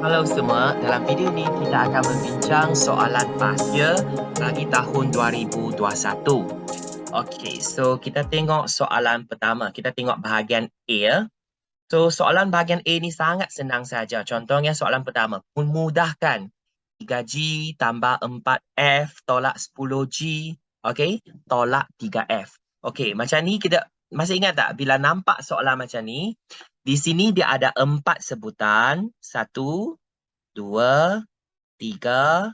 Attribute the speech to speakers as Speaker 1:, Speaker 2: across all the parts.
Speaker 1: Halo semua, dalam video ni kita akan membincang soalan pasca bagi tahun 2021. Okey, so kita tengok soalan pertama. Kita tengok bahagian A ya. So soalan bahagian A ni sangat senang saja. Contohnya soalan pertama, memudahkan 3G tambah 4F tolak 10G, okey, tolak 3F. Okey, macam ni kita masih ingat tak bila nampak soalan macam ni, di sini dia ada 4 sebutan, 1 2, 3,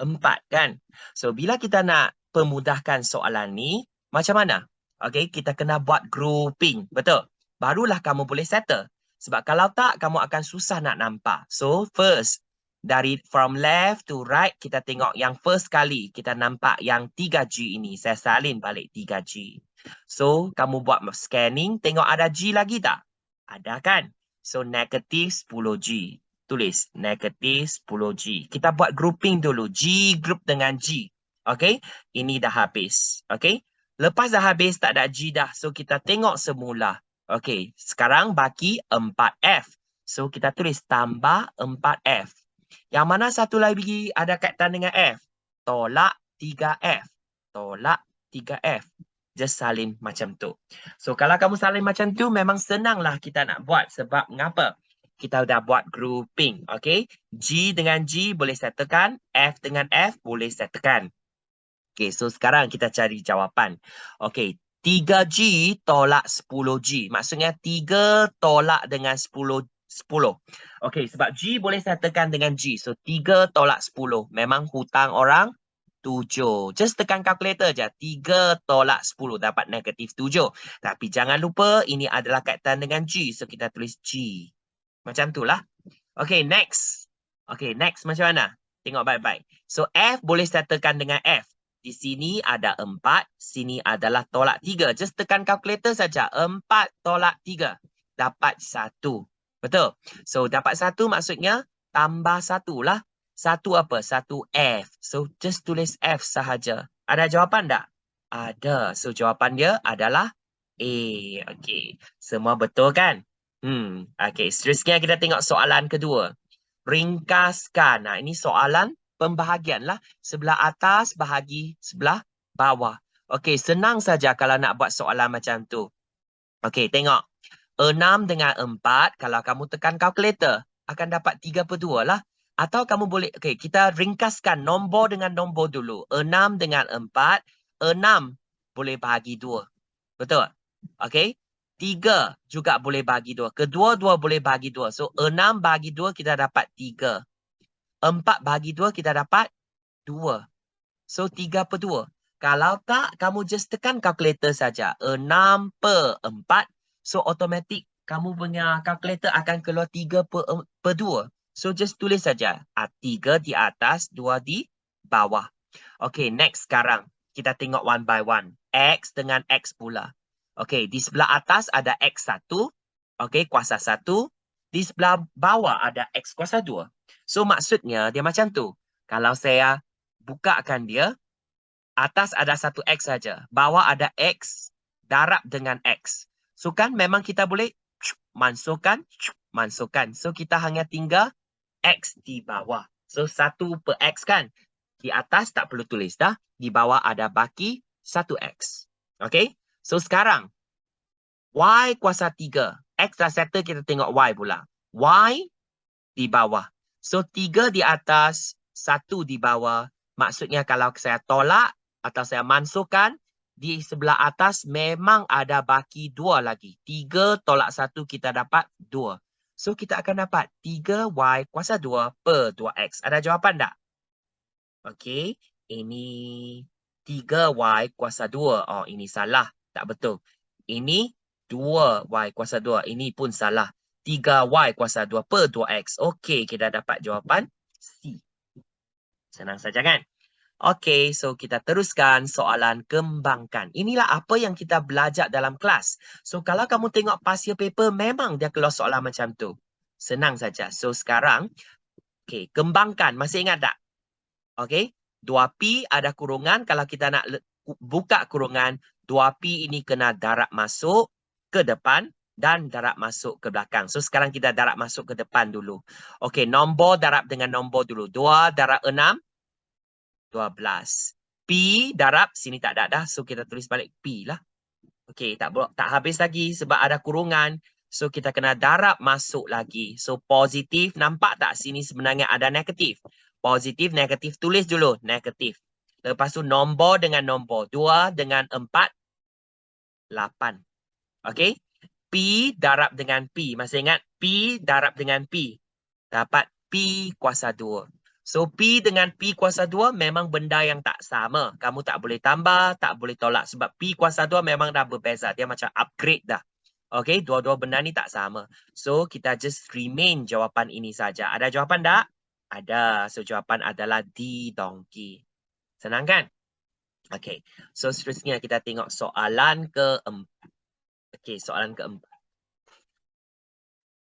Speaker 1: 4 kan? So, bila kita nak pemudahkan soalan ni, macam mana? Okay, kita kena buat grouping. Betul? Barulah kamu boleh settle. Sebab kalau tak, kamu akan susah nak nampak. So, first, dari from left to right, kita tengok yang first kali kita nampak yang 3G ini. Saya salin balik 3G. So, kamu buat scanning, tengok ada G lagi tak? Ada kan? So, negatif 10G. Tulis negatif 10G. Kita buat grouping dulu. G group dengan G. Okay? Ini dah habis. Okay? Lepas dah habis, tak ada G dah. So, kita tengok semula. Okay. Sekarang baki 4F. So, kita tulis tambah 4F. Yang mana satu lagi ada kaitan dengan F? Tolak 3F. Tolak 3F. Just salin macam tu. So, kalau kamu salin macam tu, memang senanglah kita nak buat. Sebab mengapa? Kita dah buat grouping. Okay? G dengan G boleh settlekan. F dengan F boleh settlekan. Okay, so sekarang kita cari jawapan. Okay, 3G tolak 10G. Maksudnya 3 tolak dengan 10. Okay, sebab G boleh settlekan dengan G. So, 3 tolak 10. Memang hutang orang 7. Just tekan kalkulator je. 3 tolak 10 dapat negatif 7. Tapi jangan lupa ini adalah kaitan dengan G. So, kita tulis G. Macam tu lah. Okay, next. Okay, next macam mana? Tengok baik-baik. So, F boleh settlekan dengan F. Di sini ada 4. Sini adalah tolak 3. Just tekan kalkulator saja. 4 tolak 3. Dapat 1. Betul? So, dapat 1 maksudnya tambah 1 lah. 1 apa? 1 F. So, just tulis F sahaja. Ada jawapan tak? Ada. So, jawapan dia adalah A. Okay. Semua betul kan? Okay, seterusnya kita tengok soalan kedua. Ringkaskan. Nah, ini soalan pembahagian lah. Sebelah atas bahagi sebelah bawah. Okay, senang saja kalau nak buat soalan macam tu. Okay, tengok. 6 dengan 4, kalau kamu tekan kalkulator, akan dapat 3/2 lah. Atau kamu boleh, okay, kita ringkaskan nombor dengan nombor dulu. 6 dengan 4, 6 boleh bahagi 2. Betul? Okay. 3 juga boleh bagi 2. Kedua-dua boleh bagi 2. So, 6 bagi 2 kita dapat 3. 4 bagi 2 kita dapat 2. So, 3/2. Kalau tak, kamu just tekan kalkulator saja. 6 per 4. So, automatik kamu punya kalkulator akan keluar 3/2. So, just tulis saja. 3 di atas, 2 di bawah. Okay, next sekarang. Kita tengok one by one. X dengan X pula. Okey, di sebelah atas ada X1. Okey, kuasa 1. Di sebelah bawah ada X kuasa 2. So, maksudnya dia macam tu. Kalau saya bukakan dia, atas ada 1X saja. Bawah ada X darab dengan X. So, kan memang kita boleh masukkan. So, kita hanya tinggal X di bawah. So, 1 per X kan? Di atas tak perlu tulis dah. Di bawah ada baki 1X. Okey? So, sekarang, Y kuasa 3. X dah settle, kita tengok Y pula. Y di bawah. So, 3 di atas, 1 di bawah. Maksudnya kalau saya tolak atau saya masukkan, di sebelah atas memang ada baki 2 lagi. 3 tolak 1 kita dapat 2. So, kita akan dapat 3Y kuasa 2 per 2X. Ada jawapan tak? Okey, ini 3Y kuasa 2. Oh, ini salah. Tak betul. Ini 2Y kuasa 2. Ini pun salah. 3Y kuasa 2 per 2X. Okey, kita dapat jawapan C. Senang saja kan? Okey, so kita teruskan soalan kembangkan. Inilah apa yang kita belajar dalam kelas. So, kalau kamu tengok pasir paper, memang dia keluar soalan macam tu. Senang saja. So, sekarang, okey, kembangkan. Masih ingat tak? Okey, 2P ada kurungan. Kalau kita nak buka kurungan, 2P ini kena darab masuk ke depan. dan darab masuk ke belakang. So, sekarang kita darab masuk ke depan dulu. Okey, nombor darab dengan nombor dulu. 2 darab 6, 12. P darab, sini tak ada dah. So, kita tulis balik P lah. Okey, tak habis lagi sebab ada kurungan. So, kita kena darab masuk lagi. So, positif. Nampak tak sini sebenarnya ada negatif? Positif, negatif. Tulis dulu negatif. Lepas tu nombor dengan nombor. 2 dengan 4, 8. Okey. P darab dengan P. Masih ingat? P darab dengan P. Dapat P kuasa 2. So, P dengan P kuasa 2 memang benda yang tak sama. Kamu tak boleh tambah, tak boleh tolak. Sebab P kuasa 2 memang dah berbeza. Dia macam upgrade dah. Okey, dua-dua benda ni tak sama. So, kita just remain jawapan ini saja. Ada jawapan tak? Ada. So, jawapan adalah D, donkey. Senang kan? Okey. So, seterusnya kita tengok soalan keempat. Okey, soalan keempat.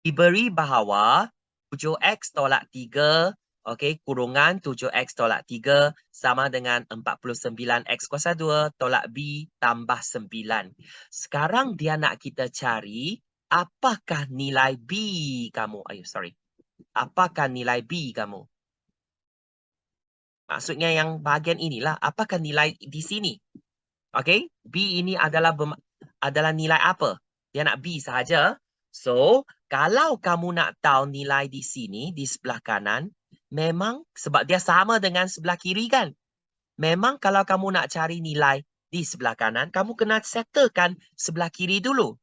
Speaker 1: Diberi bahawa 7x tolak 3, okey, kurungan 7x tolak 3 sama dengan 49x kuasa 2 tolak B tambah 9. Sekarang dia nak kita cari apakah nilai B kamu. Apakah nilai B kamu? Maksudnya yang bahagian inilah. Apakah nilai di sini? Okey, B ini adalah nilai apa? Dia nak B sahaja. So, kalau kamu nak tahu nilai di sini, di sebelah kanan, memang sebab dia sama dengan sebelah kiri kan? Memang kalau kamu nak cari nilai di sebelah kanan, kamu kena settlekan sebelah kiri dulu.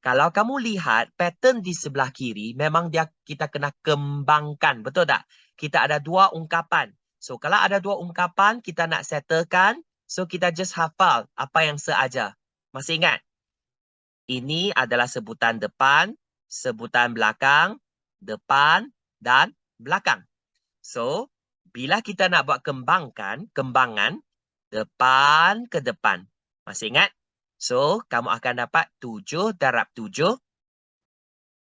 Speaker 1: Kalau kamu lihat pattern di sebelah kiri, memang kita kena kembangkan. Betul tak? Kita ada dua ungkapan. So, kalau ada dua ungkapan, kita nak settlekan. So, kita just hafal apa yang seaja. Masih ingat? Ini adalah sebutan depan, sebutan belakang, depan, dan belakang. So, bila kita nak buat kembangan, depan ke depan. Masih ingat? So, kamu akan dapat 7 darab 7,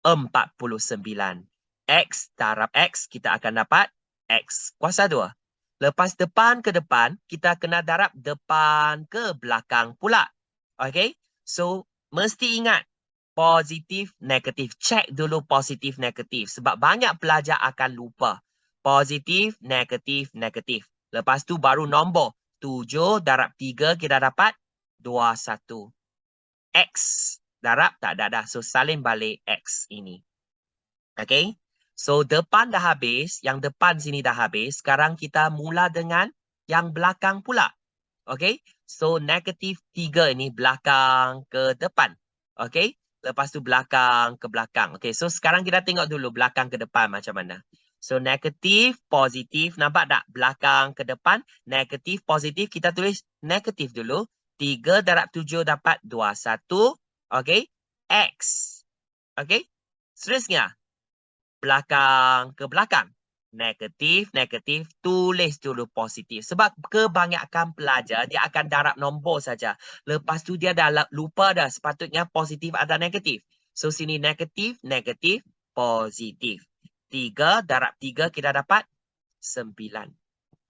Speaker 1: 49. X darab X, kita akan dapat X kuasa 2. Lepas depan ke depan, kita kena darab depan ke belakang pula. Okay? So, mesti ingat positif, negatif. Cek dulu positif, negatif. Sebab banyak pelajar akan lupa. Positif, negatif, negatif. Lepas tu baru nombor. 7 darab 3 kita dapat 21. X darab tak ada dah. So, salin balik X ini. Okay? So, depan dah habis. Yang depan sini dah habis. Sekarang kita mula dengan yang belakang pula. Okay? So, negatif 3 ini belakang ke depan. Okay? Lepas tu belakang ke belakang. Okay, so sekarang kita tengok dulu belakang ke depan macam mana. So, negatif, positif. Nampak tak? Belakang ke depan. Negatif, positif. Kita tulis negatif dulu. 3 darab 7 dapat 21. Okay? X. Okay? Seterusnya. Belakang ke belakang. Negatif, negatif, tulis dulu positif. Sebab kebanyakan pelajar, dia akan darab nombor saja. Lepas tu dia dah lupa dah sepatutnya positif ada negatif. So, sini negatif, negatif, positif. 3 darab 3 kita dapat 9.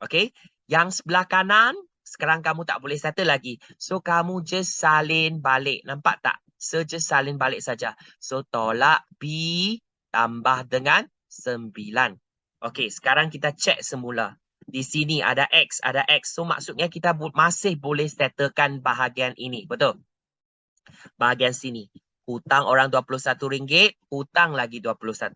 Speaker 1: Okay? Yang sebelah kanan, sekarang kamu tak boleh settle lagi. So, kamu just salin balik. Nampak tak? So, just salin balik saja. So, tolak B tambah dengan 9. Okey, sekarang kita cek semula. Di sini ada X, ada X. So, maksudnya kita masih boleh settlekan bahagian ini. Betul? Bahagian sini. Hutang orang RM21, hutang lagi 21.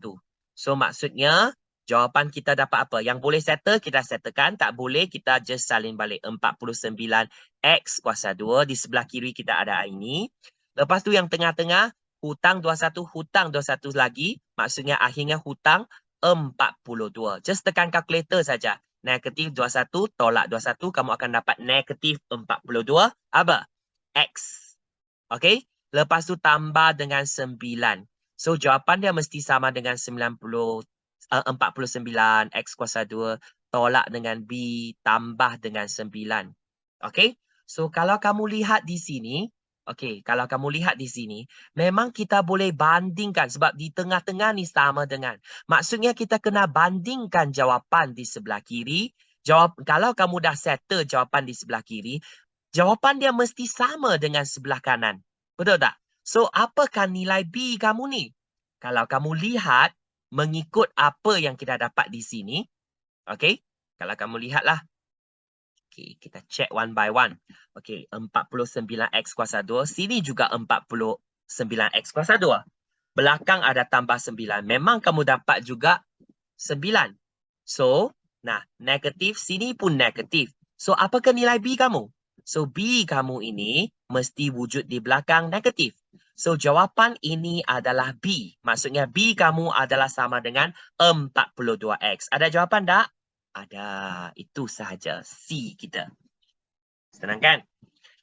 Speaker 1: So, maksudnya jawapan kita dapat apa? Yang boleh settle, kita settlekan. Tak boleh, kita just salin balik. 49X kuasa 2. Di sebelah kiri kita ada ini. Lepas tu yang tengah-tengah, hutang 21, hutang 21 lagi. Maksudnya akhirnya hutang 42. Just tekan kalkulator saja. Negatif 21 tolak 21. Kamu akan dapat negatif 42. Apa? X. Okay? Lepas tu tambah dengan 9. So, jawapan dia mesti sama dengan 49 X kuasa 2 tolak dengan B tambah dengan 9. Okay? So, kalau kamu lihat di sini, kalau kamu lihat di sini, memang kita boleh bandingkan sebab di tengah-tengah ni sama dengan. Maksudnya kita kena bandingkan jawapan di sebelah kiri. Kalau kamu dah settle jawapan di sebelah kiri, jawapan dia mesti sama dengan sebelah kanan. Betul tak? So, apakah nilai B kamu ni? Kalau kamu lihat mengikut apa yang kita dapat di sini, okey? Kalau kamu lihatlah. Okey, kita check one by one. Okey, 49x kuasa 2. Sini juga 49x kuasa 2. Belakang ada tambah 9. Memang kamu dapat juga 9. So, nah, negatif sini pun negatif. So, apakah nilai B kamu? So, B kamu ini mesti wujud di belakang negatif. So, jawapan ini adalah B. Maksudnya B kamu adalah sama dengan 42x. Ada jawapan tak? Ada. Itu sahaja C kita. Senang kan?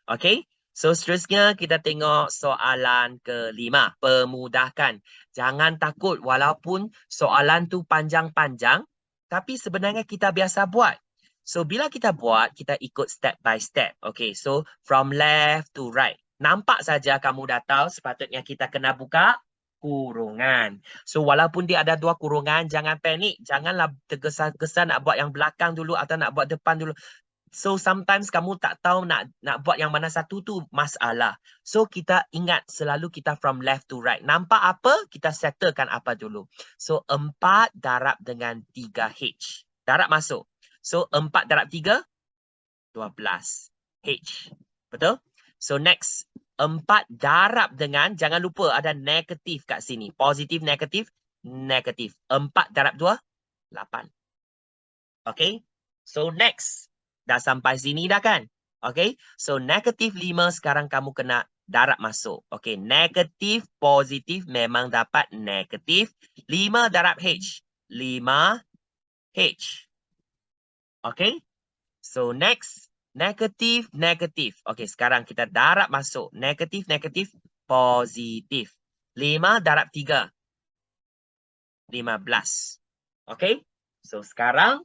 Speaker 1: Okey. So, seterusnya kita tengok soalan kelima. Pemudahkan. Jangan takut walaupun soalan tu panjang-panjang. Tapi sebenarnya kita biasa buat. So, bila kita buat, kita ikut step by step. Okay, so from left to right. Nampak saja kamu dah tahu sepatutnya kita kena buka kurungan. So, walaupun dia ada dua kurungan, jangan panik. Janganlah tergesa-gesa nak buat yang belakang dulu atau nak buat depan dulu. So, sometimes kamu tak tahu nak buat yang mana satu tu masalah. So, kita ingat selalu kita from left to right. Nampak apa? Kita settlekan apa dulu. So, 4 darab dengan 3H. Darab masuk. So, 4 darab 3, 12. H. Betul? So, next. 4 darab dengan, jangan lupa ada negatif kat sini. Positif, negatif, negatif. 4 darab 2, 8. Okay? So, next. Dah sampai sini dah kan? Okay? So, negatif 5 sekarang kamu kena darab masuk. Okay, negatif, positif memang dapat negatif. 5 darab H. 5H. Okay? So, next. Negatif, negatif. Okay, sekarang kita darab masuk. Negatif, negatif, positif. 5 darab 3. 15. Okay? So, sekarang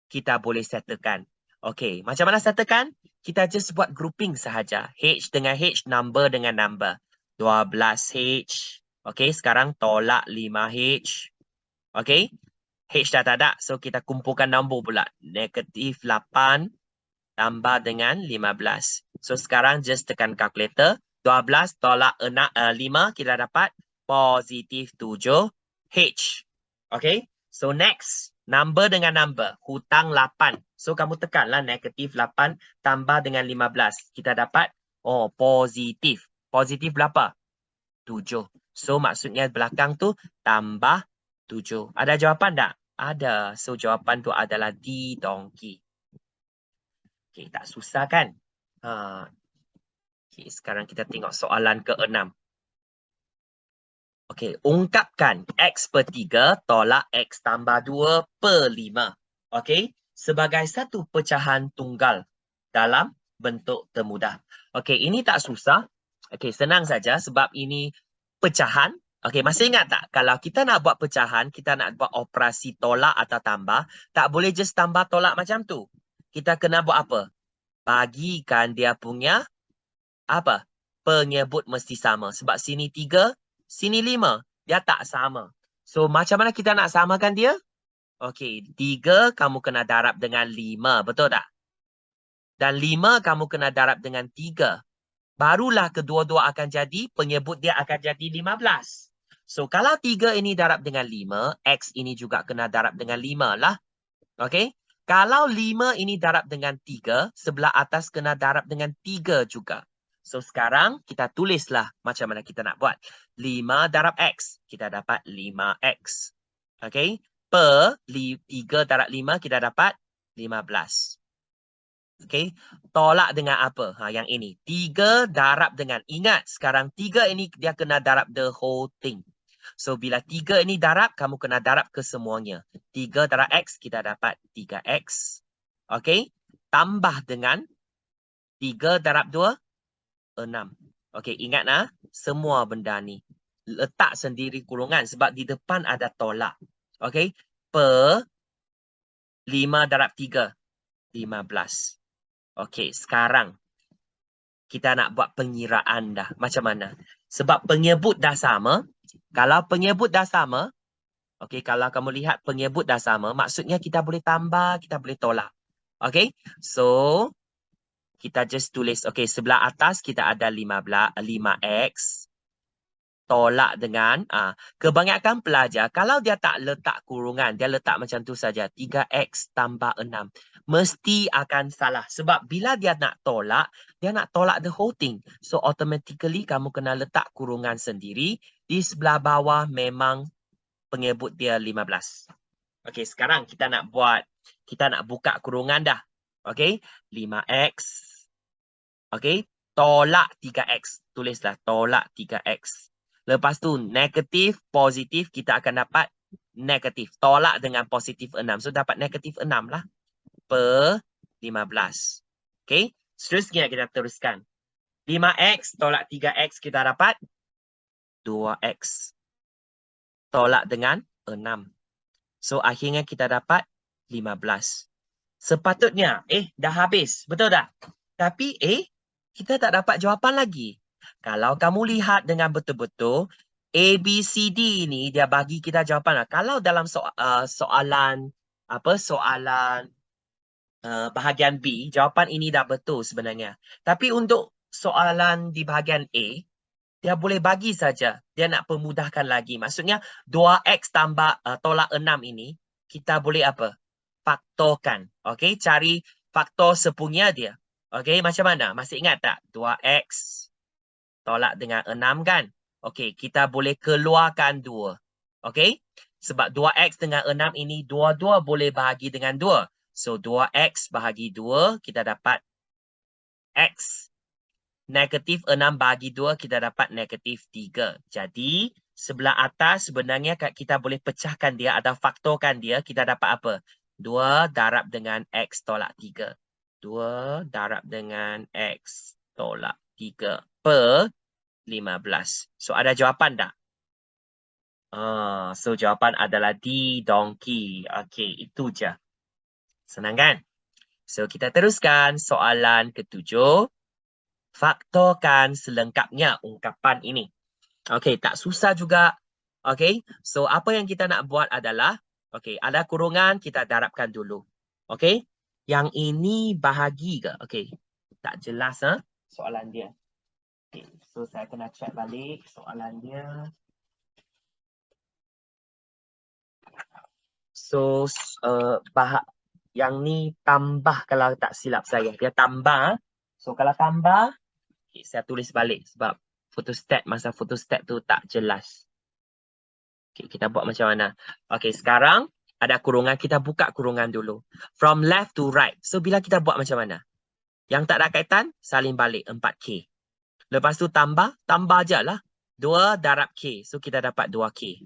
Speaker 1: kita boleh settlekan. Okey, macam mana settlekan? Kita just buat grouping sahaja. H dengan H, number dengan number. 12H. Okey, sekarang tolak 5H. Okey, H dah tak ada. So, kita kumpulkan nombor pula. Negatif 8 tambah dengan 15. So, sekarang just tekan kalkulator. 12 tolak 5, kita dapat positif 7H. Okey, so next. Number dengan number. Hutang 8. So, kamu tekanlah negatif 8 tambah dengan 15. Kita dapat, positif. Positif berapa? 7. So, maksudnya belakang tu tambah 7. Ada jawapan tak? Ada. So, jawapan tu adalah D, donkey. Okay, tak susah kan? Okay, sekarang kita tengok soalan ke-6. Okey, ungkapkan X per 3 tolak X tambah 2 per 5. Okey, sebagai satu pecahan tunggal dalam bentuk termudah. Okey, ini tak susah. Okey, senang saja sebab ini pecahan. Okey, masih ingat tak? Kalau kita nak buat pecahan, kita nak buat operasi tolak atau tambah, tak boleh just tambah tolak macam tu. Kita kena buat apa? Bagikan dia punya apa? Penyebut mesti sama. Sebab sini 3, sini 5. Dia tak sama. So, macam mana kita nak samakan dia? Okey, 3 kamu kena darab dengan 5. Betul tak? Dan 5 kamu kena darab dengan 3. Barulah kedua-dua akan jadi, penyebut dia akan jadi 15. So, kalau 3 ini darab dengan 5, X ini juga kena darab dengan 5 lah. Okey? Kalau 5 ini darab dengan 3, sebelah atas kena darab dengan 3 juga. So, sekarang kita tulislah macam mana kita nak buat. 5 darab X, kita dapat 5X. Okay? Per 3 darab 5, kita dapat 15. Okay? Tolak dengan apa? Yang ini. 3 darab dengan, ingat sekarang 3 ini dia kena darab the whole thing. So, bila 3 ini darab, kamu kena darab ke semuanya. 3 darab X, kita dapat 3X. Okay? Tambah dengan 3 darab 2, 6. Okey, ingat nah, semua benda ni letak sendiri kurungan sebab di depan ada tolak. Okey, per 5 darab 3, 15. Okey, sekarang kita nak buat pengiraan dah. Macam mana? Sebab penyebut dah sama. Kalau penyebut dah sama, okey, kalau kamu lihat penyebut dah sama, maksudnya kita boleh tambah, kita boleh tolak. Okey, so kita just tulis, okay, sebelah atas kita ada 5X. tolak dengan kebanyakan pelajar kalau dia tak letak kurungan, dia letak macam tu saja 3x tambah 6 mesti akan salah sebab bila dia nak tolak the whole thing. So automatically kamu kena letak kurungan sendiri. Di sebelah bawah memang pengebut dia 15. Okey, sekarang kita nak buka kurungan dah. Okey, 5x. Okey, tolak 3x. Tulislah tolak 3x. Lepas tu negatif, positif kita akan dapat negatif. Tolak dengan positif 6. So dapat negatif 6 lah per 15. Okey, seterusnya kita teruskan. 5x tolak 3x kita dapat 2x. Tolak dengan 6. So akhirnya kita dapat 15. Sepatutnya dah habis. Betul tak? Tapi kita tak dapat jawapan lagi. Kalau kamu lihat dengan betul-betul A, B, C, D ni dia bagi kita jawapan. Kalau dalam soalan bahagian B, jawapan ini dah betul sebenarnya. Tapi untuk soalan di bahagian A, dia boleh bagi saja. Dia nak permudahkan lagi. Maksudnya 2x tambah tolak 6 ini kita boleh apa? Faktorkan. Okey, cari faktor sepunya dia. Okey, macam mana? Masih ingat tak? 2x tolak dengan 6 kan? Okey, kita boleh keluarkan 2. Okey? Sebab 2x dengan 6 ini dua-dua boleh bahagi dengan 2. So 2x bahagi 2 kita dapat x. Negatif 6 bahagi 2 kita dapat negatif 3. Jadi sebelah atas sebenarnya kita boleh pecahkan dia atau faktorkan dia. Kita dapat apa? 2 darab dengan x tolak 3. 2 darab dengan x tolak 3 per 15. So ada jawapan tak? So jawapan adalah D, donkey. Okey, itu je. Senang kan? So kita teruskan soalan ke-7. Faktorkan selengkapnya ungkapan ini. Okey, tak susah juga. Okey, so apa yang kita nak buat adalah, okey, ada kurungan, kita darabkan dulu. Okey, yang ini bahagi ke? Okey, tak jelas soalan dia. Okay, so saya kena check balik soalan dia. So, yang ni tambah kalau tak silap saya. Dia tambah. So, kalau tambah, okay, saya tulis balik sebab masa photostat tu tak jelas. Okay, kita buat macam mana? Okay, sekarang ada kurungan. Kita buka kurungan dulu. From left to right. So, bila kita buat macam mana? Yang tak ada kaitan, salin balik 4K. Lepas tu tambah je lah. 2 darab K. So, kita dapat 2K.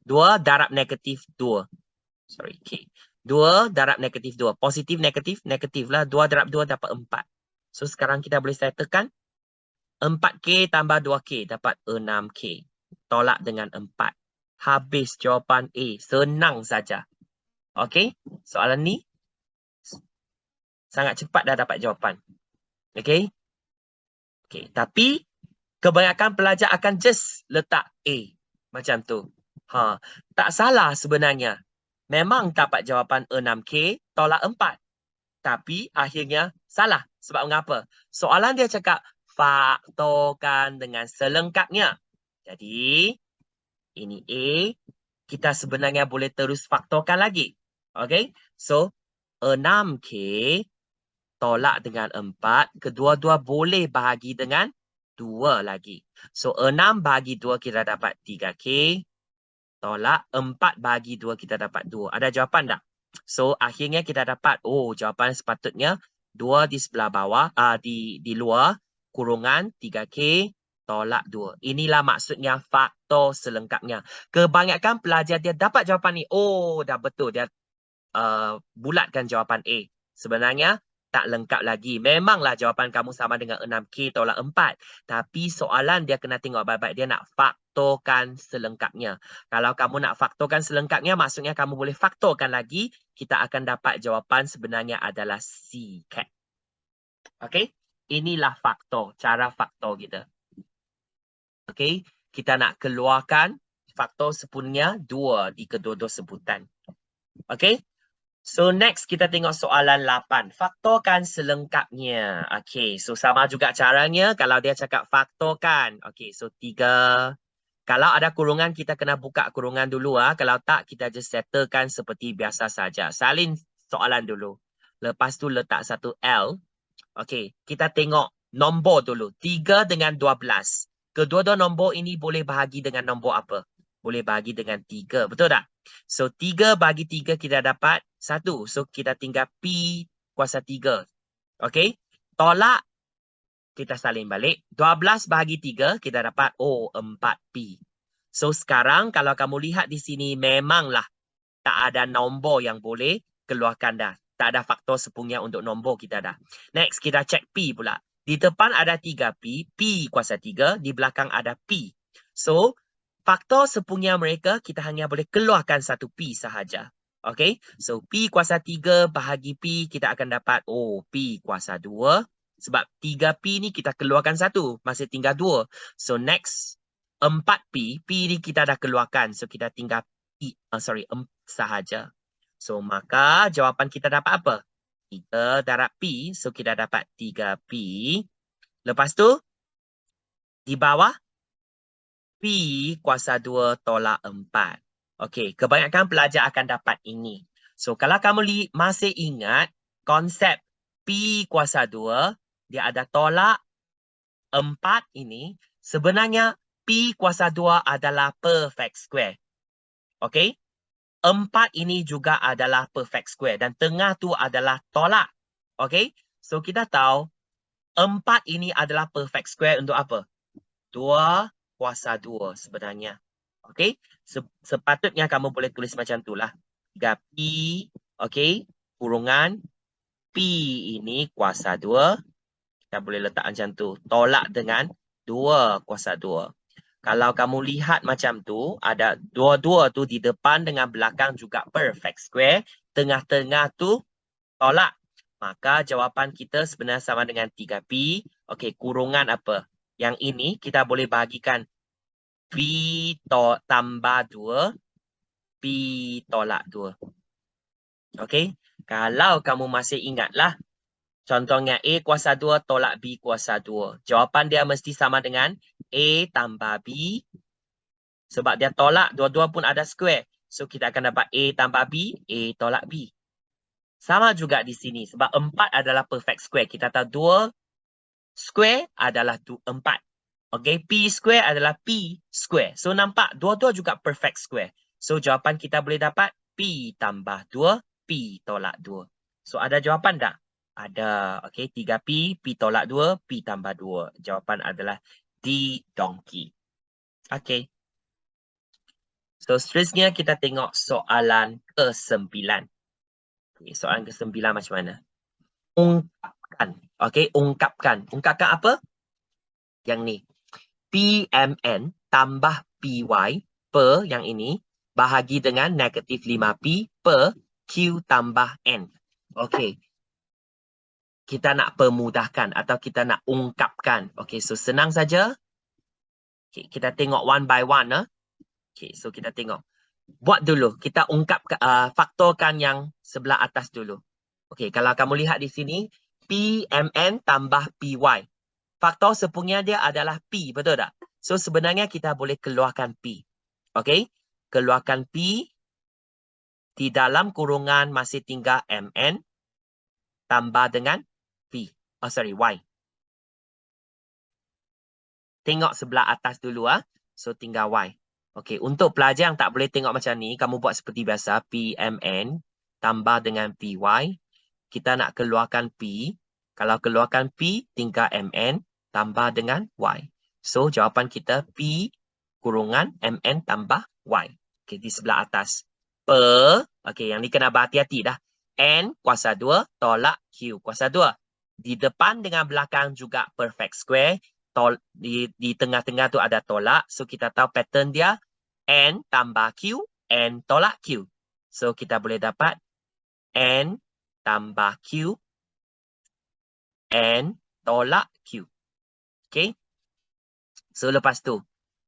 Speaker 1: 2 darab negatif 2. Sorry, K. 2 darab negatif 2. Positif, negatif lah. 2 darab 2 dapat 4. So, sekarang kita boleh settlekan. 4K tambah 2K dapat 6K. Tolak dengan 4. Habis jawapan A. Senang saja. Okey? Soalan ni sangat cepat dah dapat jawapan. Okey? Okey. Tapi kebanyakan pelajar akan just letak A. Macam tu. Tak salah sebenarnya. Memang dapat jawapan 6K tolak 4. Tapi akhirnya salah. Sebab mengapa? Soalan dia cakap faktorkan dengan selengkapnya. Jadi, ini A. Kita sebenarnya boleh terus faktorkan lagi. Okay? So, 6K tolak dengan 4. Kedua-dua boleh bahagi dengan 2 lagi. So, 6 bahagi 2 kita dapat 3K. Tolak 4 bahagi 2 kita dapat 2. Ada jawapan tak? So, akhirnya kita dapat, jawapan sepatutnya 2 di sebelah bawah, di luar, kurungan 3K, tolak 2. Inilah maksudnya faktor selengkapnya. Kebanyakan pelajar dia dapat jawapan ni. Dah betul. Dia bulatkan jawapan A. Sebenarnya, tak lengkap lagi. Memanglah jawapan kamu sama dengan 6K tolak 4. Tapi soalan dia kena tengok baik-baik. Dia nak faktorkan selengkapnya. Kalau kamu nak faktorkan selengkapnya, maksudnya kamu boleh faktorkan lagi. Kita akan dapat jawapan sebenarnya adalah C. Okey? Inilah faktor. Cara faktor kita. Okey? Kita nak keluarkan faktor sepunya 2 di kedua-dua sebutan. Okey? So next kita tengok soalan 8. Faktorkan selengkapnya. Okay, so sama juga caranya kalau dia cakap faktorkan. Okay, so 3 Kalau ada kurungan, kita kena buka kurungan dulu. Kalau tak, kita just settlekan seperti biasa saja. Salin soalan dulu. Lepas tu letak satu L. Okey, kita tengok nombor dulu. 3 dengan 12. Kedua-dua nombor ini boleh bahagi dengan nombor apa? Boleh bahagi dengan 3. Betul tak? So, 3 bagi 3 kita dapat 1. So, kita tinggal P kuasa 3. Okey? Tolak, kita salin balik. 12 bahagi 3, kita dapat 4P. So, sekarang kalau kamu lihat di sini, memanglah tak ada nombor yang boleh keluarkan dah. Tak ada faktor sepunya untuk nombor kita dah. Next, kita cek P pula. Di depan ada 3P, P kuasa 3, di belakang ada P. So, faktor sepunya mereka, kita hanya boleh keluarkan satu P sahaja. Okay, so P kuasa 3 bahagi P, kita akan dapat, P kuasa 2. Sebab 3P ni kita keluarkan satu, masih tinggal 2. So, next, 4P, P ni kita dah keluarkan. So, kita tinggal P, sahaja. So, maka jawapan kita dapat apa? 3 darab P. So, kita dapat 3P. Lepas tu, di bawah, P kuasa 2 tolak 4. Okey, kebanyakan pelajar akan dapat ini. So, kalau kamu masih ingat konsep P kuasa 2, dia ada tolak 4 ini. Sebenarnya, P kuasa 2 adalah perfect square. Okey? 4 ini juga adalah perfect square dan tengah tu adalah tolak. Okey? So kita tahu 4 ini adalah perfect square untuk apa? 2 kuasa 2 sebenarnya. Okey? Sepatutnya kamu boleh tulis macam itulah. 3P, okey? Kurungan P ini kuasa 2. Kita boleh letak macam tu. Tolak dengan 2 kuasa 2. Kalau kamu lihat macam tu, ada dua-dua tu di depan dengan belakang juga perfect square. Tengah-tengah tu tolak. Maka jawapan kita sebenarnya sama dengan 3P. Okey, kurungan apa? Yang ini kita boleh bahagikan P tambah 2, P tolak 2. Okey, kalau kamu masih ingatlah, contohnya A kuasa 2 tolak B kuasa 2. Jawapan dia mesti sama dengan A tambah B. Sebab dia tolak, dua-dua pun ada square. So, kita akan dapat A tambah B, A tolak B. Sama juga di sini. Sebab 4 adalah perfect square. Kita tahu 2 square adalah 4. Okay, P square adalah P square. So, nampak dua-dua juga perfect square. So, jawapan kita boleh dapat P tambah 2, P tolak 2. So, ada jawapan tak? Ada. Okay, 3P, P tolak 2, P tambah 2. Jawapan adalah D, donkey. Okay. So, seterusnya kita tengok soalan ke-9. Okay, soalan ke-9 macam mana? Ungkapkan. Okay, ungkapkan. Ungkapkan apa? Yang ni. PMN tambah PY per yang ini bahagi dengan negatif 5P per Q tambah N. Okay. Kita nak permudahkan atau kita nak ungkapkan. Okay, so senang saja. Okay, kita tengok one by one. Okay, so kita tengok. Buat dulu. Kita ungkap faktorkan yang sebelah atas dulu. Okey, kalau kamu lihat di sini, PMN tambah PY. Faktor sepunya dia adalah P, betul tak? So, sebenarnya kita boleh keluarkan P. Okey, keluarkan P. Di dalam kurungan masih tinggal MN tambah dengan P. Y. Tengok sebelah atas dulu. So, tinggal Y. Okey, untuk pelajar yang tak boleh tengok macam ni, kamu buat seperti biasa, PMN tambah dengan PY. Kita nak keluarkan P. Kalau keluarkan P, tinggal MN tambah dengan Y. So, jawapan kita P kurungan MN tambah Y. Okey, di sebelah atas. Per, okey, yang ni kena berhati-hati dah. N kuasa 2 tolak Q kuasa 2. Di depan dengan belakang juga perfect square. Di tengah-tengah tu ada tolak. So, kita tahu pattern dia. N tambah Q, N tolak Q. So, kita boleh dapat N tambah Q, N tolak Q. Okay. So, lepas tu,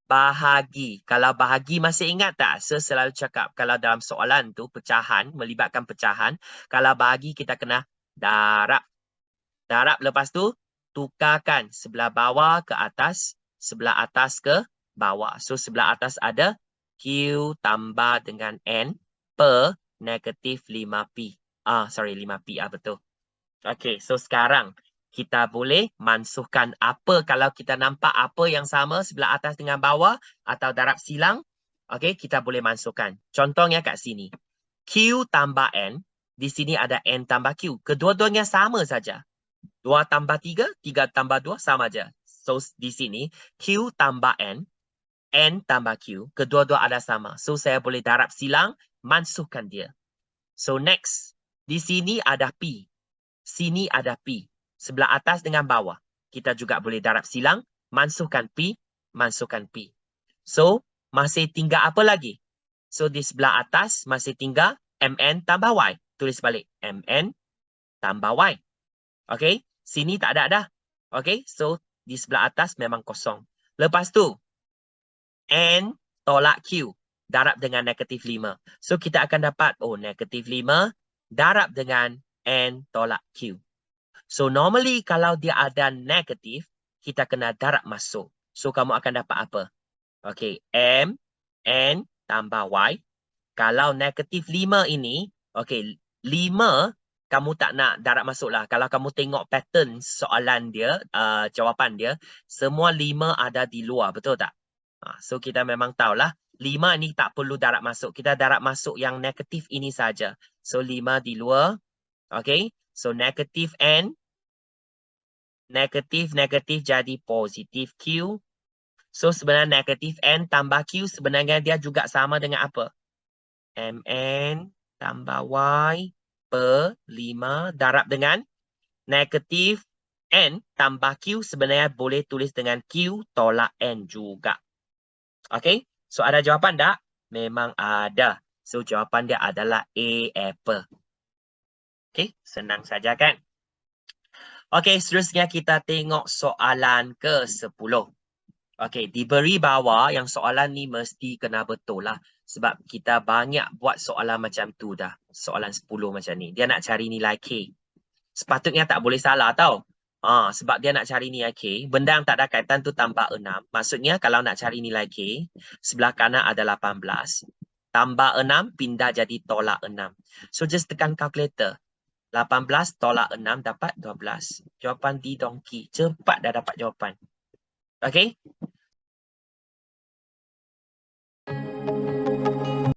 Speaker 1: bahagi. Kalau bahagi masih ingat tak? Saya selalu cakap kalau dalam soalan tu, pecahan, melibatkan pecahan. Kalau bahagi, kita kena darab. Darab lepas tu, tukarkan sebelah bawah ke atas, sebelah atas ke bawah. So sebelah atas ada Q tambah dengan N per negatif 5P. Sorry 5P betul. Okey, so sekarang kita boleh mansuhkan apa kalau kita nampak apa yang sama sebelah atas dengan bawah atau darab silang. Okey, kita boleh mansuhkan. Contohnya kat sini. Q tambah N. Di sini ada N tambah Q. Kedua-duanya sama saja. 2 tambah 3, 3 tambah 2 sama saja. So di sini Q tambah N. N tambah Q. Kedua-dua ada sama. So saya boleh darab silang, mansuhkan dia. So next. Di sini ada P. Sini ada P. Sebelah atas dengan bawah. Kita juga boleh darab silang. Mansuhkan P. Mansuhkan P. So, masih tinggal apa lagi? So, di sebelah atas masih tinggal MN tambah Y. Tulis balik. MN tambah Y. Okay? Sini tak ada dah. Okay? So, di sebelah atas memang kosong. Lepas tu, N tolak Q. Darab dengan negatif 5. So, kita akan dapat, negatif 5 darab dengan N tolak Q. So normally kalau dia ada negatif, kita kena darab masuk. So kamu akan dapat apa? Okay, M, N tambah Y. Kalau negatif 5 ini, okay, 5 kamu tak nak darab masuk lah. Kalau kamu tengok pattern soalan dia, jawapan dia, semua 5 ada di luar, betul tak? So kita memang tahulah, 5 ni tak perlu darab masuk. Kita darab masuk yang negatif ini saja. So 5 di luar. Okay, so negatif N. Negatif jadi positif Q. So sebenarnya negatif N tambah Q sebenarnya dia juga sama dengan apa? MN tambah Y per 5 darab dengan negatif N tambah Q sebenarnya boleh tulis dengan Q tolak N juga. Okay? So ada jawapan tak? Memang ada. So jawapan dia adalah A, apple. Okay? Senang saja kan? Okey, seterusnya kita tengok soalan ke-10. Okey, diberi bawah yang soalan ni mesti kena betul lah. Sebab kita banyak buat soalan macam tu dah. Soalan 10 macam ni. Dia nak cari nilai K. Sepatutnya tak boleh salah tau. Sebab dia nak cari nilai K. Benda yang tak ada kaitan tu tambah 6. Maksudnya kalau nak cari nilai K, sebelah kanan ada 18. Tambah 6, pindah jadi tolak 6. So just tekan kalkulator. 18 tolak 6 dapat 12. Jawapan D donkey. Cepat dah dapat jawapan. Okay?